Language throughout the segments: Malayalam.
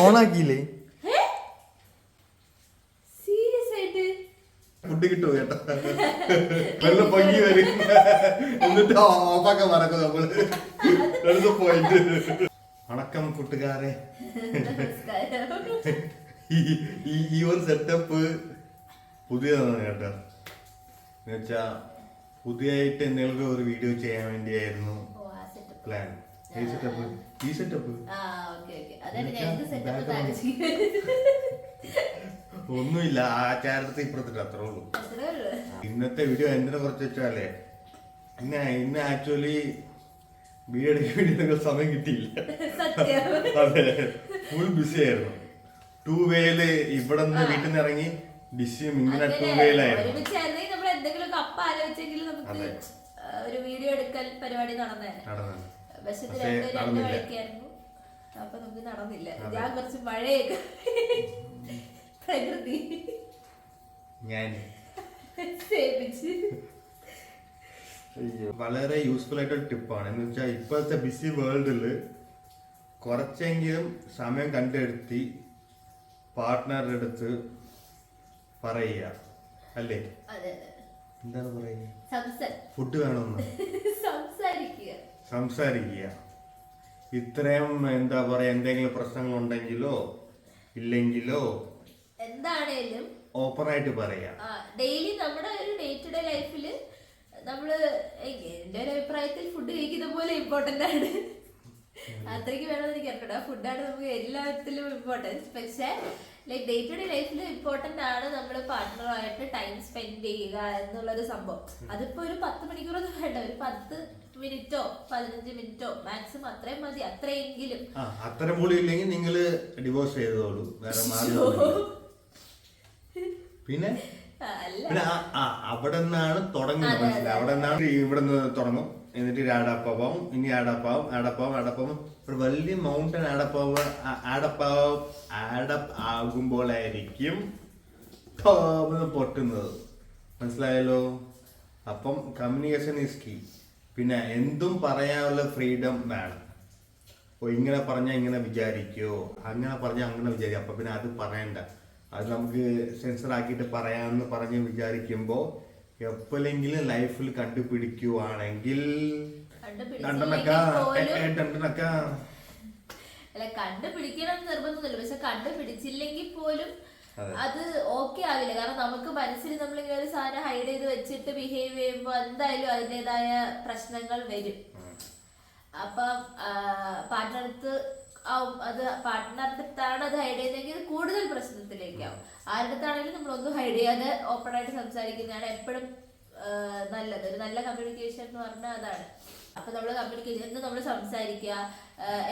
ഓണാക്കിയില്ലേ? ഫുഡ് കിട്ടുമോ ചേട്ടാ? വെള്ളം പൊങ്ങി വരും എന്നിട്ട് ഓഫാക്കാൻ മറക്കും നമ്മള് പോയിട്ട്. വണക്കം കൂട്ടുകാരെ, ഈ ഒരു സെറ്റപ്പ് പുതിയതാണ് കേട്ടോ. എന്നുവെച്ചാ പുതിയതായിട്ട് എന്തെങ്കിലും ഒരു വീഡിയോ ചെയ്യാൻ വേണ്ടിയായിരുന്നു പ്ലാൻ. ഈ സെറ്റപ്പ് ഒന്നുമില്ല, ആ ചാരത്തെ ഇപ്പുറത്തിട്ട് അത്രേ ഉള്ളൂ. ഇന്നത്തെ വീഡിയോ എന്തിനെ കുറിച്ച് വെച്ചാലേ, ഇന്ന് ആക്ച്വലി വീഡിയോ എടുക്കാൻ വേണ്ടി നിങ്ങൾ സമയം കിട്ടിയില്ല. അതെ, ഫുൾ ബിസി ആയിരുന്നു. 2 വേയില് ഇവിടെ നിന്ന് വീട്ടിൽ നിന്ന് ഇറങ്ങി ബിസിയും ഇങ്ങനെ 2 വേയിലായിരുന്നു. ഒരു വീഡിയോ എടുക്കൽ പരിപാടി നടന്നേനെ. പക്ഷെ അപ്പൊ നമുക്ക് നടന്നില്ല. ഞാൻ കുറച്ച് മഴയൊക്കെ പ്രകൃതി വളരെ യൂസ്ഫുൾ ആയിട്ടൊരു ടിപ്പാണ്. എന്ന് വെച്ചാൽ ഇപ്പോഴത്തെ ബിസി വേൾഡില് കുറച്ചെങ്കിലും സമയം കണ്ടെടുത്തി പാർട്ട്ണറുടെ അടുത്ത് പറയുക അല്ലേ? എന്താണ് പറയുക? ഫുഡ് വേണമെന്ന് സംസാരിക്കുക. ഇത്രയും എന്താ പറയാ, എന്തെങ്കിലും പ്രശ്നങ്ങൾ ഉണ്ടെങ്കിലോ ഇല്ലെങ്കിലോ എന്താണേലും ഓപ്പൺ ആയിട്ട് പറയാ. ഡെയിലി നമ്മുടെ ഒരു ഡേ ടു ഡേ ലൈഫില് നമ്മള്, എന്റെ ഒരു അഭിപ്രായത്തിൽ ഫുഡ് കഴിക്കുന്ന പോലെ ഇമ്പോർട്ടന്റ് ആണ്. അത്രയ്ക്ക് വേണമെന്ന് എനിക്ക് അറിയണ്ട. ഫുഡാണ് നമുക്ക് എല്ലാത്തിലും ഇമ്പോർട്ടൻസ്. പക്ഷെ ലൈക് ഡേ ടു ഡേ ലൈഫിൽ ഇമ്പോർട്ടന്റ് ആണ് നമ്മൾ പാർട്ട്ണറുമായിട്ട് ടൈം സ്പെൻഡ് ചെയ്യുക എന്നുള്ളൊരു സംഭവം. അതിപ്പോ ഒരു 10 മണിക്കൂറൊന്നും വേണ്ട, ഒരു 10 മിനിറ്റോ 15 മിനിറ്റോ മാക്സിമം അത്രയും മതി. അത്രയെങ്കിലും അത്തരം കൂടി ഇല്ലെങ്കിൽ നിങ്ങൾ ഡിവോഴ്സ് ചെയ്തോളൂ, വേറെ പിന്നെ അവിടെ നിന്നാണ് തുടങ്ങുന്നത്. മനസ്സിലായി? അവിടെ നിന്നാണ് ഇവിടെ നിന്ന് തുടങ്ങും, എന്നിട്ട് ആടപ്പാവും, ഇനി ആടപ്പാവും ഒരു വലിയ മൗണ്ടൻ ആടപ്പ് ആകുമ്പോഴായിരിക്കും പൊട്ടുന്നത്. മനസ്സിലായല്ലോ? അപ്പം കമ്മ്യൂണിക്കേഷൻ ഈസ് കീ. പിന്നെ എന്തും പറയാനുള്ള ഫ്രീഡം വേണം. അപ്പോൾ ഇങ്ങനെ പറഞ്ഞാൽ ഇങ്ങനെ വിചാരിക്കോ, അങ്ങനെ പറഞ്ഞാൽ അങ്ങനെ വിചാരിക്കും. അപ്പം പിന്നെ അത് പറയണ്ട, അത് നമുക്ക് സെൻസർ ആക്കിയിട്ട് പറയാമെന്ന് പറഞ്ഞ് വിചാരിക്കുമ്പോൾ എപ്പോഴെങ്കിലും ലൈഫിൽ കണ്ടുപിടിക്കുവാണെങ്കിൽ കണ്ടുപിടിക്കണം നിർബന്ധമൊന്നുമില്ല. പക്ഷെ കണ്ടുപിടിച്ചില്ലെങ്കിൽ പോലും അത് ഓക്കെ ആവില്ല. കാരണം നമുക്ക് മനസ്സിൽ നമ്മളിങ്ങനെ ഒരു സാധനം ഹൈഡ് ചെയ്ത് വെച്ചിട്ട് ബിഹേവ് ചെയ്യുമ്പോൾ എന്തായാലും അതിൻ്റെതായ പ്രശ്നങ്ങൾ വരും. അപ്പം പാർട്ട്ണർക്ക് അത് പാർട്ട്ണറുടെടുത്താണ് അത് ഹൈഡ് ചെയ്തെങ്കിൽ കൂടുതൽ പ്രശ്നത്തിലേക്കാവും. ആരുടെടുത്താണെങ്കിലും നമ്മളൊന്നും ഹൈഡ് ചെയ്യാതെ ഓപ്പൺ ആയിട്ട് സംസാരിക്കുന്നതാണ് എപ്പോഴും നല്ലത്. ഒരു നല്ല കമ്മ്യൂണിക്കേഷൻ എന്ന് പറഞ്ഞാൽ അതാണ്. അപ്പൊ നമ്മള് കമ്മ്യൂണിക്കേഷൻ എന്ന് നമ്മൾ സംസാരിക്കുക,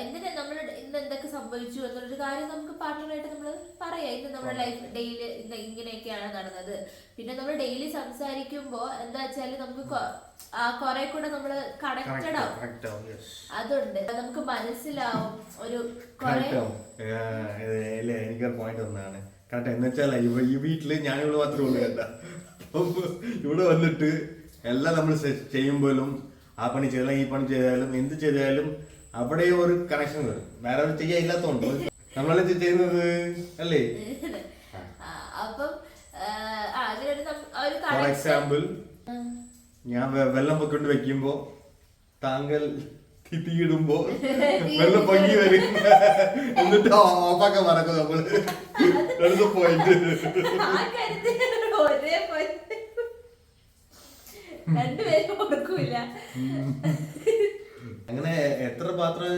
എന്തിനാ നമ്മൾ ഇന്ന് എന്തൊക്കെ സംഭവിച്ചു എന്നുള്ളൊരു കാര്യം നമുക്ക് പാർട്ട്ണറായിട്ട് നമ്മൾ പറയാം. ഇന്ന് നമ്മുടെ ലൈഫ് ഡെയിലി ഇങ്ങനെയൊക്കെയാണ് നടന്നത്. പിന്നെ നമ്മൾ ഡെയിലി സംസാരിക്കുമ്പോ എന്താ വെച്ചാല് നമുക്ക് കുറെ കൂടെ നമ്മള് കണക്റ്റഡ് ആവും. അതുണ്ട്, നമുക്ക് മനസ്സിലാവും ഒരു എനിക്കൊരു പോയിന്റ് ഒന്നാണ് കറക്റ്റ്. എന്ന് വെച്ചാൽ ഈ വീട്ടില് ഞാനിവിടെ മാത്രമേ ഉള്ളൂ കേട്ടാ. ഇവിടെ വന്നിട്ട് എല്ലാം നമ്മൾ ചെയ്യുമ്പോഴും ആ പണി ചെയ്താലും ഈ പണി ചെയ്താലും എന്ത് ചെയ്താലും അവിടെ ഒരു കണക്ഷൻ വരും. വേറെ ഒരു ചെയ്യാൻ ഇല്ലാത്തോണ്ട് നമ്മളെ ചെയ്യുന്നത് അല്ലേ? ഫോർ എക്സാമ്പിൾ, ഞാൻ വെള്ളം പൊക്കൊണ്ട് വെക്കുമ്പോ താങ്കൾ തീയിടുമ്പോ വെള്ളം പൊങ്ങി വരും എന്നിട്ട് ഓഫാക്കാൻ മറക്കും നമ്മള്. പോയിന്റ് അങ്ങനെ എത്ര പാത്രം?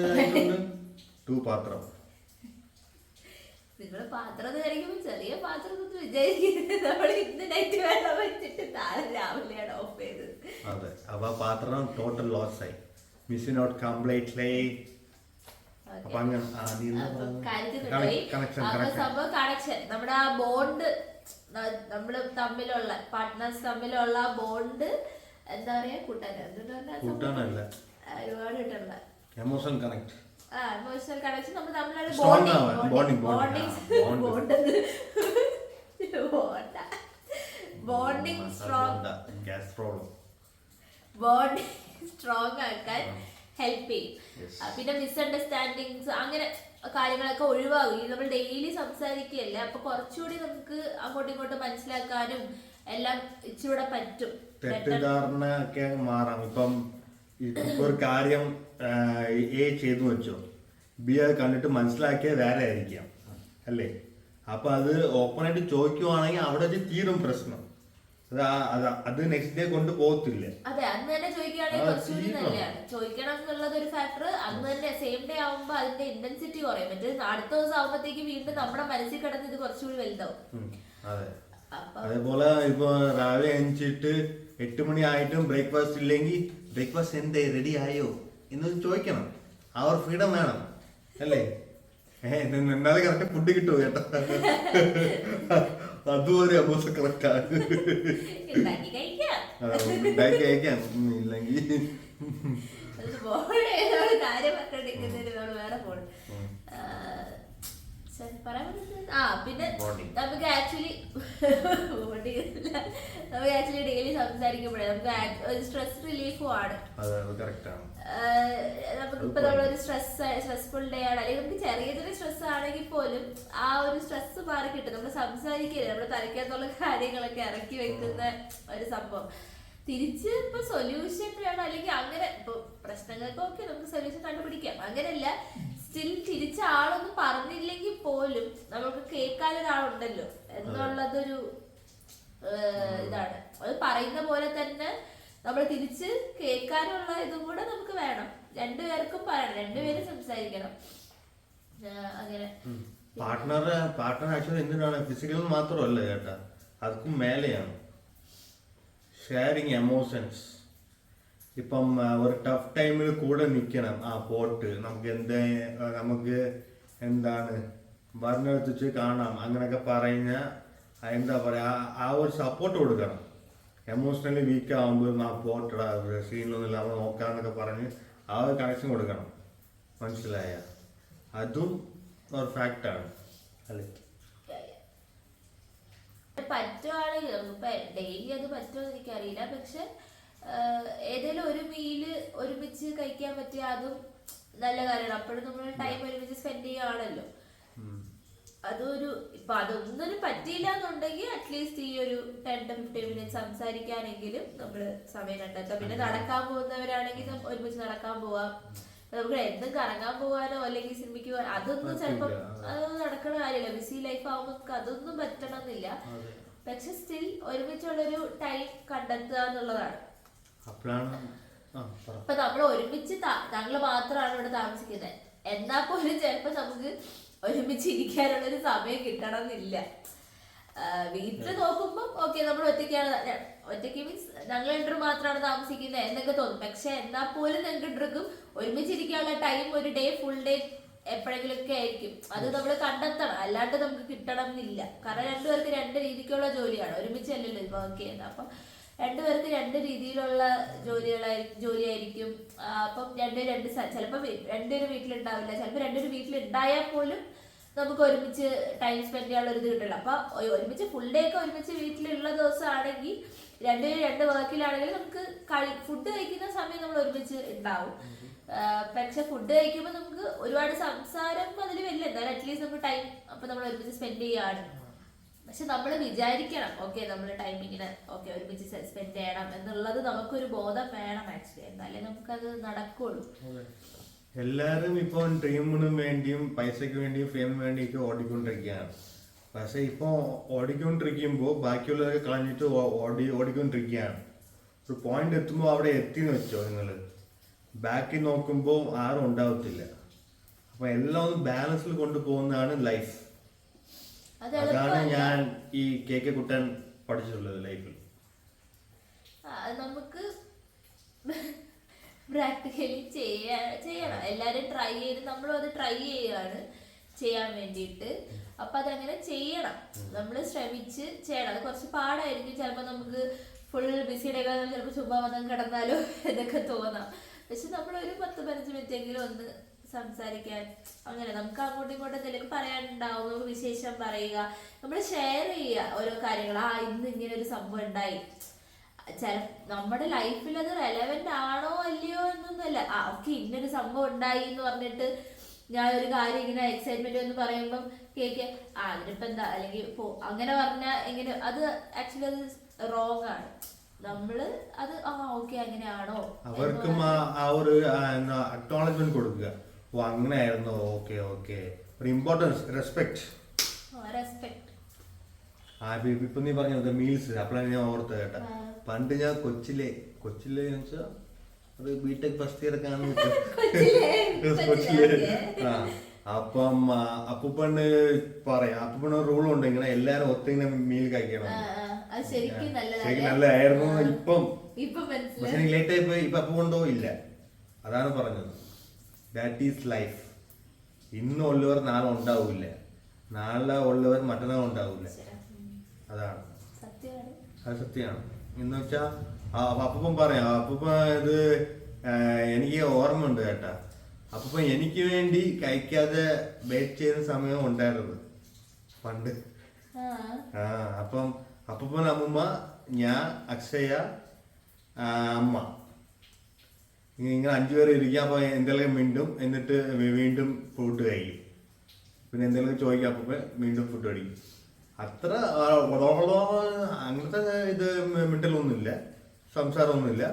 2 പാത്രം. നിങ്ങള് പാത്രം കഴിക്കുമ്പോ ചെറിയ പാത്രം വിചാരിക്കുന്നത് നമ്മൾ ഇന്ന് നൈറ്റ് വെള്ളം വെച്ചിട്ട് നാളെ രാവിലെയാണ് ഓഫ് ചെയ്തത്. അതെ, അപ്പൊ പാത്രം ടോട്ടൽ ലോസ് ആയി, മിസ്സിംഗ് ഔട്ട് കംപ്ലീറ്റ്ലി. കണക്ഷൻ നമ്മുടെ ആ ബോണ്ട്, നമ്മള് തമ്മിലുള്ള പാർട്ട്നേഴ്സ് തമ്മിലുള്ള ബോണ്ട് എന്താ പറയാ, കൂട്ടാനല്ല, ഒരുപാട് കിട്ടണ്ട എമോഷണൽ കണക്ട്. ഇമോഷണൽ കണക്ഷൻ നമ്മൾ തമ്മിലുള്ള ബോണ്ടിങ് സ്ട്രോങ് ആക്കാൻ ഹെൽപ്പ് ചെയ്യും. പിന്നെ മിസ്അണ്ടർസ്റ്റാൻഡിങ്സ് അങ്ങനെ കാര്യങ്ങളൊക്കെ ഒഴിവാകും. ഈ നമ്മൾ ഡെയിലി സംസാരിക്കുകയല്ലേ, അപ്പൊ കുറച്ചുകൂടി നമുക്ക് അങ്ങോട്ടും ഇങ്ങോട്ടും മനസ്സിലാക്കാനും എല്ലാം ഇച്ചിരൂടെ പറ്റും. തെറ്റിദ്ധാരണ ഒക്കെ മാറാം. ഇപ്പം ഒരു കാര്യം എ ചെയ്തു വെച്ചോ, ബി അത് കണ്ടിട്ട് മനസ്സിലാക്കിയ വേറെ ആയിരിക്കാം അല്ലേ. അപ്പൊ അത് ഓപ്പണായിട്ട് ചോദിക്കുവാണെങ്കിൽ അവിടെ വെച്ച് തീരും പ്രശ്നം. അത് നെക്സ്റ്റ് ഡേ കൊണ്ട് പോകത്തില്ല. അതെ, അന്ന് തന്നെ ചോദിക്കുകയാണെങ്കിൽ കുറച്ചുകൂടി നല്ലതാണ്. ചോദിക്കണം എന്നുള്ളത് ഒരു ഫാക്ടർ. അന്ന് തന്നെ സെയിം ഡേ ആവുമ്പോ അതിന്റെ ഇന്റൻസിറ്റി കുറയും. മറ്റേ അടുത്ത ദിവസം ആവുമ്പോഴത്തേക്ക് വീണ്ടും നമ്മുടെ മനസ്സിൽ കിടന്ന് ഇത് കുറച്ചുകൂടി വലുതാവും. അതെ, അതേപോലെ ഇപ്പൊ രാവിലെ എണിച്ചിട്ട് 8 മണി ആയിട്ടും ബ്രേക്ക്ഫാസ്റ്റ് ഇല്ലെങ്കിൽ ബ്രേക്ക്ഫാസ്റ്റ് എന്തേ റെഡി ആയോ എന്ന് ചോദിക്കണം. ആ ഒരു ഫ്രീഡം വേണം അല്ലേ. എന്നാലും കറക്റ്റ് ഫുഡ് കിട്ടുമോ കേട്ടോ. അതുപോലെ അബോസ് കറക്റ്റാണ്. ഉണ്ടാക്കി കഴിക്കാം. ഇല്ലെങ്കിൽ കാര്യം പറഞ്ഞോണ്ടിരിക്കുന്നതിന് വേറെ പോണം. പിന്നെ നമുക്ക് ആക്ച്വലി ഡെയിലി സംസാരിക്കുമ്പോഴേ നമുക്ക് സ്ട്രെസ് റിലീഫും ആണ്. നമുക്കിപ്പോ നമ്മളൊരു സ്ട്രെസ്ഫുൾ ഡേ ആണ്, അല്ലെങ്കിൽ നമുക്ക് ചെറിയ സ്ട്രെസ് ആണെങ്കിൽ പോലും ആ ഒരു സ്ട്രെസ് മാറി കിട്ടും. നമ്മൾ സംസാരിക്കില്ല, നമ്മുടെ തലയ്ക്കകത്തുള്ള കാര്യങ്ങളൊക്കെ ഇറക്കി വെക്കുന്ന ഒരു സംഭവം. തിരിച്ച് ഇപ്പൊ സൊല്യൂഷൻ വേണം, അല്ലെങ്കിൽ അങ്ങനെ ഇപ്പൊ പ്രശ്നങ്ങൾക്കൊക്കെ നമുക്ക് സൊല്യൂഷൻ കണ്ടുപിടിക്കാം. അങ്ങനെയല്ല, സ്റ്റിൽ തിരിച്ച ആളൊന്നും പറഞ്ഞില്ലെങ്കിൽ പോലും നമുക്ക് കേൾക്കാൻ ഒരാളുണ്ടല്ലോ എന്നുള്ളതൊരു ഇതാണ്. അത് പറയുന്ന പോലെ തന്നെ നമ്മൾ തിരിച്ച് കേൾക്കാനുള്ള ഇതും കൂടെ നമുക്ക് വേണം. രണ്ടുപേർക്കും പറയണം, രണ്ടുപേരും സംസാരിക്കണം. അങ്ങനെ പാർട്ട്ണർ ആക്ച്വലി എന്തിനാണ്, ഫിസിക്കൽ മാത്രമല്ല ചേട്ടാ, അതും മേലെയാണ് ഷെയറിങ് എമോഷൻസ്. ഇപ്പം ഒരു ടഫ് ടൈമിൽ കൂടെ നിൽക്കണം. പോട്ട് നമുക്ക് എന്താണ് പറഞ്ഞെടുത്തിച്ച് കാണാം അങ്ങനെയൊക്കെ പറഞ്ഞ എന്താ പറയാ, ആ ഒരു സപ്പോർട്ട് കൊടുക്കണം. എമോഷണലി വീക്ക് ആകുമ്പോൾ പോട്ടടാ സീനിലൊന്നും ഇല്ല നമ്മൾ നോക്കാന്നൊക്കെ പറഞ്ഞ് ആ ഒരു കണക്ഷൻ കൊടുക്കണം. മനസ്സിലായ? അതും ഒരു ഫാക്റ്റാണ് അല്ലേ. പറ്റുവാണെങ്കിൽ ഇപ്പൊ ഡെയിലി അത് പറ്റുമെന്ന് എനിക്കറിയില്ല, പക്ഷെ ഏതെങ്കിലും ഒരു മീല് ഒരുമിച്ച് കഴിക്കാൻ പറ്റിയ അതും നല്ല കാര്യമാണ്. അപ്പോഴും നമ്മൾ ടൈം ഒരുമിച്ച് സ്പെൻഡ് ചെയ്യുകയാണല്ലോ. അതൊരു ഇപ്പൊ അതൊന്നും പറ്റിയില്ല എന്നുണ്ടെങ്കിൽ അറ്റ്ലീസ്റ്റ് ഈ ഒരു 10 to 15 മിനിറ്റ് സംസാരിക്കാനെങ്കിലും നമ്മള് സമയം കണ്ടെത്താം. പിന്നെ നടക്കാൻ പോകുന്നവരാണെങ്കിൽ ഒരുമിച്ച് നടക്കാൻ പോവാം. നമുക്ക് എന്തും കറങ്ങാൻ പോകാനോ അല്ലെങ്കിൽ സിനിമയ്ക്ക് പോകാനോ അതൊന്നും ചിലപ്പം അതൊന്നും നടക്കണ കാര്യമില്ല. ബിസി ലൈഫ് ആവുമ്പോൾ നമുക്ക് അതൊന്നും പറ്റണമെന്നില്ല. പക്ഷെ സ്റ്റിൽ ഒരുമിച്ചുള്ളൊരു ടൈം കണ്ടെത്തുക എന്നുള്ളതാണ്. ഇപ്പൊ നമ്മൾ ഒരുമിച്ച് താങ്കൾ മാത്രമാണ് ഇവിടെ താമസിക്കുന്നത്, എന്നാ പോലും ചിലപ്പോ നമുക്ക് ഒരുമിച്ച് ഇരിക്കാനുള്ളൊരു സമയം കിട്ടണമെന്നില്ല. വീട്ടില് നോക്കുമ്പോ ഓക്കെ നമ്മൾ ഒറ്റയ്ക്ക് മീൻസ് ഞങ്ങൾ രണ്ടു മാത്രമാണ് താമസിക്കുന്നത് എന്നൊക്കെ തോന്നും. പക്ഷെ എന്നാ പോലും ഞങ്ങൾക്ക് ഒരുമിച്ചിരിക്കാനുള്ള ടൈം ഒരു ഡേ ഫുൾ ഡേ എപ്പോഴെങ്കിലും ഒക്കെ ആയിരിക്കും. അത് നമ്മൾ കണ്ടെത്തണം, അല്ലാണ്ട് നമുക്ക് കിട്ടണം എന്നില്ല. കാരണം രണ്ടുപേർക്ക് 2 രീതിക്കുള്ള ജോലിയാണ്, ഒരുമിച്ചല്ലല്ലോ ഇത് വർക്ക് ചെയ്യുന്നത്. അപ്പം രണ്ടുപേർക്ക് 2 രീതിയിലുള്ള ജോലിയായിരിക്കും. അപ്പം ചിലപ്പോൾ രണ്ടുപേരും വീട്ടിലുണ്ടാവില്ല, ചിലപ്പോൾ രണ്ടുപേരും വീട്ടിലുണ്ടായാൽ പോലും നമുക്ക് ഒരുമിച്ച് ടൈം സ്പെൻഡ് ചെയ്യാനുള്ള ഒരു ഇത് കിട്ടില്ല. അപ്പൊ ഒരുമിച്ച് ഫുൾ ഡേ ഒക്കെ ഒരുമിച്ച് വീട്ടിലുള്ള ദിവസമാണെങ്കിൽ രണ്ടുപേരും 2 വർക്കിലാണെങ്കിൽ നമുക്ക് ഫുഡ് കഴിക്കുന്ന സമയം നമ്മൾ ഒരുമിച്ച് ഉണ്ടാവും. പക്ഷെ ഫുഡ് കഴിക്കുമ്പോൾ നമുക്ക് ഒരുപാട് സംസാരം അതിൽ വരില്ല, എന്നാലും അറ്റ്ലീസ്റ്റ് നമുക്ക് ടൈം അപ്പൊ നമ്മൾ ഒരുമിച്ച് സ്പെൻഡ് ചെയ്യാണ്. പക്ഷെ നമ്മൾ വിചാരിക്കണം ഓക്കെ നമ്മൾ ടൈമിങ്ങിന് ഓക്കെ ഒരുമിച്ച് സ്പെൻഡ് ചെയ്യണം എന്നുള്ളത് നമുക്കൊരു ബോധം വേണം ആക്ച്വലി, എന്നാലേ നമുക്കത് നടക്കുള്ളൂ. എല്ലാവരും ഇപ്പോൾ ഡ്രീമിനും വേണ്ടിയും പൈസയ്ക്ക് വേണ്ടിയും ഫെയിമിന് വേണ്ടിയൊക്കെ ഓടിക്കൊണ്ടിരിക്കുകയാണ്. പക്ഷെ ഇപ്പോൾ ഓടിക്കൊണ്ടിരിക്കുമ്പോൾ ബാക്കിയുള്ളതൊക്കെ കളഞ്ഞിട്ട് ഓടിക്കൊണ്ടിരിക്കുകയാണ്. ഒരു പോയിന്റ് എത്തുമ്പോൾ അവിടെ എത്തിന്ന് വെച്ചോ, നിങ്ങൾ ബാക്കിൽ നോക്കുമ്പോൾ ആരും ഉണ്ടാവത്തില്ല. അപ്പൊ എല്ലാം ഒന്ന് ബാലൻസിൽ കൊണ്ടുപോകുന്നതാണ് ലൈഫ്. അതാണ് ഞാൻ ഈ KK കുട്ടൻ പഠിച്ചിട്ടുള്ളത് ലൈഫിൽ. നമുക്ക് പ്രാക്ടിക്കലി ചെയ്യണം, എല്ലാരും ട്രൈ ചെയ്ത് നമ്മളും അത് ട്രൈ ചെയ്യാണ് ചെയ്യാൻ വേണ്ടിയിട്ട്. അപ്പൊ അതങ്ങനെ ചെയ്യണം, നമ്മൾ ശ്രമിച്ച് ചെയ്യണം. അത് കുറച്ച് പാടായിരിക്കും, ചിലപ്പോൾ നമുക്ക് ഫുൾ ബിസിയുടെ ചിലപ്പോൾ ചുമ്മാ വന്നാൽ കിടന്നാലോ എന്നൊക്കെ തോന്നാം. പക്ഷെ നമ്മളൊരു 10-15 മിനിറ്റ് എങ്കിലും ഒന്ന് സംസാരിക്കാൻ, അങ്ങനെ നമുക്ക് അങ്ങോട്ടും ഇങ്ങോട്ടും എന്തെങ്കിലും പറയാനുണ്ടാവും, നമുക്ക് വിശേഷം പറയുക, നമ്മൾ ഷെയർ ചെയ്യുക ഓരോ കാര്യങ്ങൾ. ഇന്ന് ഇങ്ങനെ ഒരു സംഭവം ഉണ്ടായി, നമ്മുടെ ലൈഫിൽ അത് റെലവെന്റ് ആണോ അല്ലയോ എന്നൊന്നുമല്ല, ഓക്കെ ഇന്നൊരു സംഭവം ഉണ്ടായി എന്ന് പറഞ്ഞിട്ട് ഞാൻ ഒരു കാര്യം ഇങ്ങനെ എക്സൈറ്റ്മെന്റ് എന്ന് പറയുമ്പം കേക്ക് അതിനിപ്പോ എന്താ അല്ലെങ്കിൽ അങ്ങനെ പറഞ്ഞാൽ എങ്ങനെ അത് ആക്ച്വലി അത് റോങ് ആണ്. നമ്മള് അത് ഓക്കെ അങ്ങനെയാണോ അവർക്കും ആ ഒരു അക്നോളജ്മെന്റ് കൊടുക്കുക. ഓ അങ്ങനെയായിരുന്നു, ഓക്കെ ഓക്കെ, ഒരു ഇമ്പോർട്ടൻസ്, റെസ്പെക്ട്. ഇപ്പൊ നീ പറഞ്ഞത് മീൽസ്, അപ്പോഴാണ് ഞാൻ ഓർത്തത് കേട്ടാ. പണ്ട് ഞാൻ കൊച്ചിലെ വെച്ചാൽ അത് ബിടെക് ഫസ്റ്റ് ഇയർ ഒക്കെ ആണ് കൊച്ചിലെ. അപ്പം അപ്പൂപ്പണ് പറയാം, അപ്പൂപ്പണ് റൂൾ ഉണ്ട് ഇങ്ങനെ എല്ലാരും ഒത്തിങ്ങനെ മീൽ കഴിക്കണം. ശരിക്കും നല്ലതായിരുന്നു. പക്ഷെ ലേറ്റ് ആയി പോയി. ഇപ്പൊ അപ്പൂപ്പണ്ടോ ഇല്ല. അതാണ് പറഞ്ഞത്, ദാറ്റ് ഈസ് ലൈഫ്. ഇന്ന് ഉള്ളവർ നാളെ ഉണ്ടാവില്ല, നാളെ ഉള്ളവർ മറ്റന്നാൾ ഉണ്ടാവില്ല. അതാണ്, അത് സത്യമാണ്. എന്ന് വെച്ചാ അപ്പൂപ്പൻ പറയാം, അപ്പൂപ്പ ഇത് എനിക്ക് ഓർമ്മയുണ്ട് കേട്ടാ. അപ്പൂപ്പൻ എനിക്ക് വേണ്ടി കഴിക്കാതെ വെയിറ്റ് ചെയ്യുന്ന സമയം ഉണ്ടായിരുന്നത് പണ്ട്. അപ്പം അപ്പൂപ്പൻ, അമ്മൂമ്മ, ഞാൻ, അക്ഷയ, അമ്മ, ഇങ്ങനെ 5 പേര് ഇരിക്കുക. അപ്പൊ എന്തെങ്കിലും മിണ്ടും, എന്നിട്ട് വീണ്ടും ഫുഡ് കഴിക്കും. പിന്നെ എന്തെങ്കിലും ചോദിക്കാം, അപ്പൂപ്പൻ വീണ്ടും ഫുഡ് കഴിക്കും. അത്ര അങ്ങനത്തെ ഇത് മിണ്ടലൊന്നുമില്ല, സംസാരമൊന്നുമില്ല.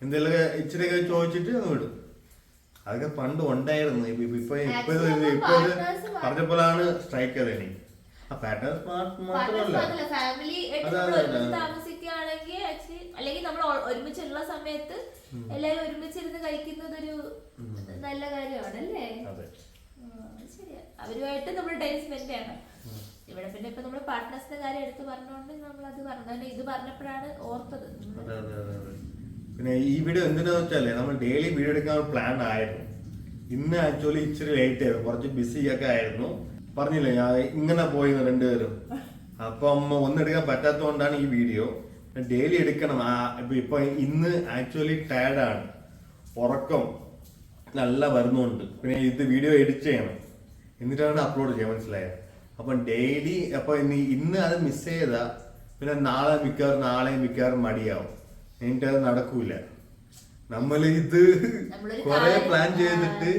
എന്തെങ്കിലും ഇച്ചിരിയൊക്കെ ചോദിച്ചിട്ട് വിടും. അതൊക്കെ പണ്ട് ഉണ്ടായിരുന്നു. ഇപ്പൊ പറഞ്ഞപ്പോഴാണ് സ്ട്രൈക്ക് ചെയ്തത് എനിക്ക്. താമസിക്കുകയാണെങ്കിൽ അല്ലെങ്കിൽ നമ്മൾ ഒരുമിച്ചുള്ള സമയത്ത് എല്ലാരും ഒരുമിച്ചിരുന്ന് കഴിക്കുന്നത് ഒരു നല്ല കാര്യമാണ് അല്ലേ? ശരിയാ, അവരുമായിട്ട് നമ്മൾ ടൈം സ്പെൻഡ് ചെയ്യണം. ഇവിടെ പിന്നെ ഇപ്പൊ നമ്മള് പാർട്ട്നേഴ്സിന്റെ കാര്യം എടുത്ത് പറഞ്ഞോണ്ട് നമ്മൾ അത് പറഞ്ഞു. ഇത് പറഞ്ഞപ്പോഴാണ് ഓർത്തത്. പിന്നെ ഈ വീഡിയോ എന്തിനാന്ന് വെച്ചാലേ, നമ്മൾ ഡെയിലി വീഡിയോ എടുക്കാൻ പ്ലാൻ ആയിരുന്നു. ഇന്ന് ആക്ച്വലി ഇച്ചിരി ലേറ്റ് ആയിരുന്നു, കുറച്ച് ബിസി ഒക്കെ ആയിരുന്നു. പറഞ്ഞില്ലേ ഞാൻ ഇങ്ങനെ പോയി 2 പേരും. അപ്പം ഒന്നെടുക്കാൻ പറ്റാത്തതുകൊണ്ടാണ് ഈ വീഡിയോ. ഡെയിലി എടുക്കണം. ഇപ്പൊ ഇന്ന് ആക്ച്വലി ടയർഡാണ്, ഉറക്കം നല്ല വരുന്നുണ്ട്. പിന്നെ ഇത് വീഡിയോ എഡിറ്റ് ചെയ്യണം, എന്നിട്ടാണ് അപ്ലോഡ് ചെയ്യാൻ, മനസ്സിലായത്. അപ്പം ഡെയിലി അപ്പൊ ഇന്ന് അത് മിസ് ചെയ്താ പിന്നെ നാളെയും മിക്കവാറും മടിയാവും. എനിക്കത് നടക്കൂല. നമ്മൾ ഇത് കൊറേ പ്ലാൻ ചെയ്തിട്ട്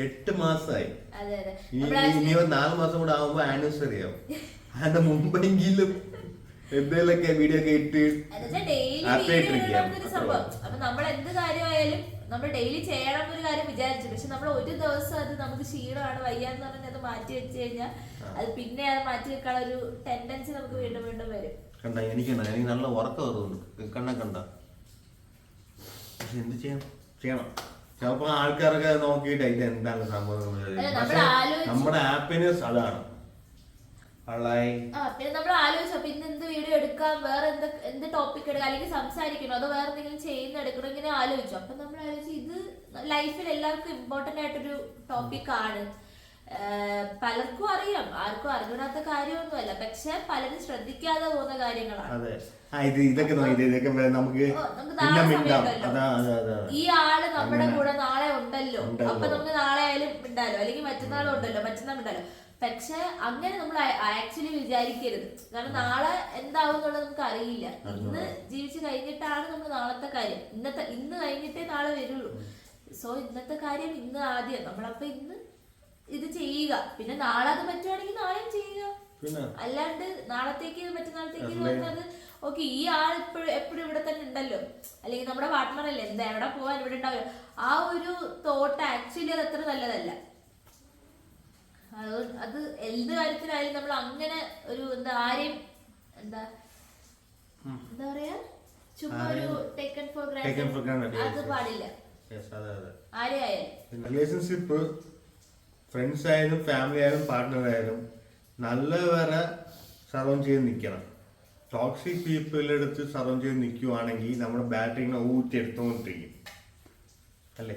8 മാസമായി. ഇനി 4 മാസം കൂടെ ആവുമ്പോ ആനിവേഴ്സറി ആവും. അതിന്റെ മുമ്പെങ്കിലും എന്തെങ്കിലുമൊക്കെ വീഡിയോ ഒക്കെ ഇട്ട് അപ്പൊ നമ്മൾ എന്ത് കാര്യമായാലും നമ്മൾ ഡെയിലി ചെയ്യണം ഒരു കാര്യം വിചാരിച്ചു. പക്ഷെ നമ്മൾ ഒരു ദിവസം അത് നമുക്ക് ക്ഷീണമാണ്, വയ്യാന്ന് പറഞ്ഞാൽ അത് മാറ്റി വെച്ച് കഴിഞ്ഞാൽ അത് പിന്നെ അത് മാറ്റി വെക്കാനുള്ള ഒരു ടെൻഡൻസി നമുക്ക് വീണ്ടും വീണ്ടും വരും. കണ്ട എനിക്ക് നല്ല ഉറക്കം വരുന്നുണ്ട്. കണ്ട പക്ഷെ എന്ത് ചെയ്യണം. ചിലപ്പോ ആൾക്കാരൊക്കെ നോക്കിയിട്ട് ഇത് എന്താണ് സംഭവം. നമ്മുടെ ഹാപ്പിനെസ് അതാണ്. പിന്നെ നമ്മൾ ആലോചിച്ചു പിന്നെ എന്ത് വീഡിയോ എടുക്കാം, വേറെ എന്ത് ടോപ്പിക് എടുക്കാം, അല്ലെങ്കിൽ സംസാരിക്കണോ അതോ വേറെ എന്തെങ്കിലും ചെയ്യുന്ന എടുക്കണോ, ഇങ്ങനെ ആലോചിച്ചു. അപ്പൊ നമ്മൾ ആലോചിച്ചു ഇത് ലൈഫിൽ എല്ലാവർക്കും ഇമ്പോർട്ടന്റ് ആയിട്ടൊരു ടോപ്പിക് ആണ്. പലർക്കും അറിയാം, ആർക്കും അറിഞ്ഞൂടാത്ത കാര്യമൊന്നുമല്ല, പക്ഷെ പലരും ശ്രദ്ധിക്കാതെ പോകുന്ന കാര്യങ്ങളാണ്. ഈ ആള് നമ്മുടെ കൂടെ നാളെ ഉണ്ടല്ലോ, അപ്പൊ നമുക്ക് നാളെ ആയാലും ഉണ്ടാലോ, അല്ലെങ്കിൽ മറ്റന്നാളും ഉണ്ടല്ലോ, മറ്റന്നാൾ ഉണ്ടല്ലോ. പക്ഷെ അങ്ങനെ നമ്മൾ ആക്ച്വലി വിചാരിക്കരുത്. കാരണം നാളെ എന്താവും എന്നുള്ളത് നമുക്ക് അറിയില്ല. ഇന്ന് ജീവിച്ച് കഴിഞ്ഞിട്ടാണ് നമ്മൾ നാളത്തെ കാര്യം. ഇന്ന് കഴിഞ്ഞിട്ടേ നാളെ വരുള്ളൂ. സോ ഇന്നത്തെ കാര്യം ഇന്ന് ആദ്യം നമ്മളപ്പോ ഇന്ന് ഇത് ചെയ്യുക. പിന്നെ നാളെ അത് പറ്റുവാണെങ്കിൽ നാളെയും ചെയ്യുക. അല്ലാണ്ട് നാളത്തേക്ക് മറ്റന്നാളത്തേക്ക് പറഞ്ഞത് ഓക്കെ ഈ ആൾ എപ്പോഴും ഇവിടെ തന്നെ ഉണ്ടല്ലോ, അല്ലെങ്കിൽ നമ്മുടെ പാർട്ട്ണർ അല്ലേ, എന്താ എവിടെ പോവാൻ ഇവിടെ ഉണ്ടാവില്ല, ആ ഒരു തോട്ട് ആക്ച്വലി അത് അത്ര നല്ലതല്ല. അത് എന്ത് കാര്യത്തിലായാലും നമ്മൾ അങ്ങനെ ഒരു ആരെയും എന്താ പറയാ ചുമ്മാ ഒരു ടേക്കൺ ഫോർ ഗ്രാൻഡ് അത് പാടില്ല. ആരെയായാലും റിലേഷൻഷിപ്പ്, ഫ്രണ്ട്സ് ആയാലും ഫാമിലി ആയാലും പാർട്ട്ണർ ആയാലും നല്ലവരെ സർവൈവ് ചെയ്ത് നിൽക്കണം. ടോക്സിക് പീപ്പിളുടെ അടുത്ത് സർവൈവ് ചെയ്ത് നിൽക്കുവാണെങ്കിൽ നമ്മുടെ ബാറ്ററി ഊറ്റിയെടുത്തോണ്ടിരിക്കും അല്ലേ?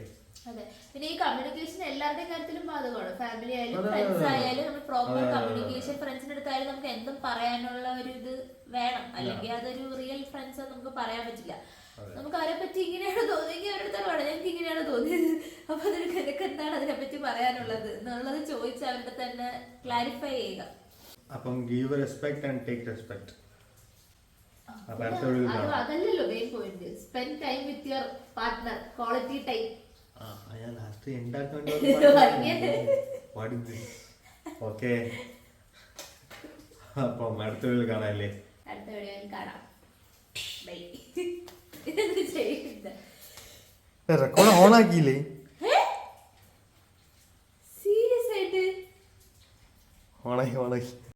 അതെ. പിന്നെ ഈ കമ്മ്യൂണിക്കേഷൻ എല്ലാവരുടെയും കാര്യത്തിലും ബാധകമാണ്. ഫാമിലി ആയാലും ഫ്രണ്ട്സ് ആയാലും നമ്മൾ പ്രോപ്പർ കമ്മ്യൂണിക്കേഷൻ. ഫ്രണ്ട്സിന്റെ അടുത്തായാലും നമുക്ക് എന്തും പറയാനുള്ള ഒരു ഇത് വേണം, അല്ലെങ്കിൽ അതൊരു റിയൽ ഫ്രണ്ട്സ് നമുക്ക് പറയാൻ പറ്റില്ല. നമുക്ക് അവരെ പറ്റി ഇങ്ങനെയാണ് തോന്നിയെങ്കിൽ അവരുടെ വേണം, ഞങ്ങൾക്ക് ഇങ്ങനെയാണ് തോന്നിയത്, അപ്പൊ നിനക്ക് എന്താണ് അതിനെപ്പറ്റി പറയാനുള്ളത് എന്നുള്ളത് ചോദിച്ച് അവരുടെ തന്നെ ക്ലാരിഫൈ ചെയ്യുക. അപ്പം give respect and take respect. അതല്ലല്ലോ main point. Spend time with your partner, quality time. ഞാൻ ലാസ്റ്റ് ഉണ്ടാക്കാൻ ഓക്കെ. അപ്പം അടുത്ത വീട്ടിൽ കാണാല്ലേ? അടുത്ത വീഡിയോയിൽ കാണാം. ബൈ. ഇതെന്ത് ചെയ്യുന്നത്? Record on ആക്കിയില്ലേ? സീരിയസ് ആയിട്ട് ഓണായി.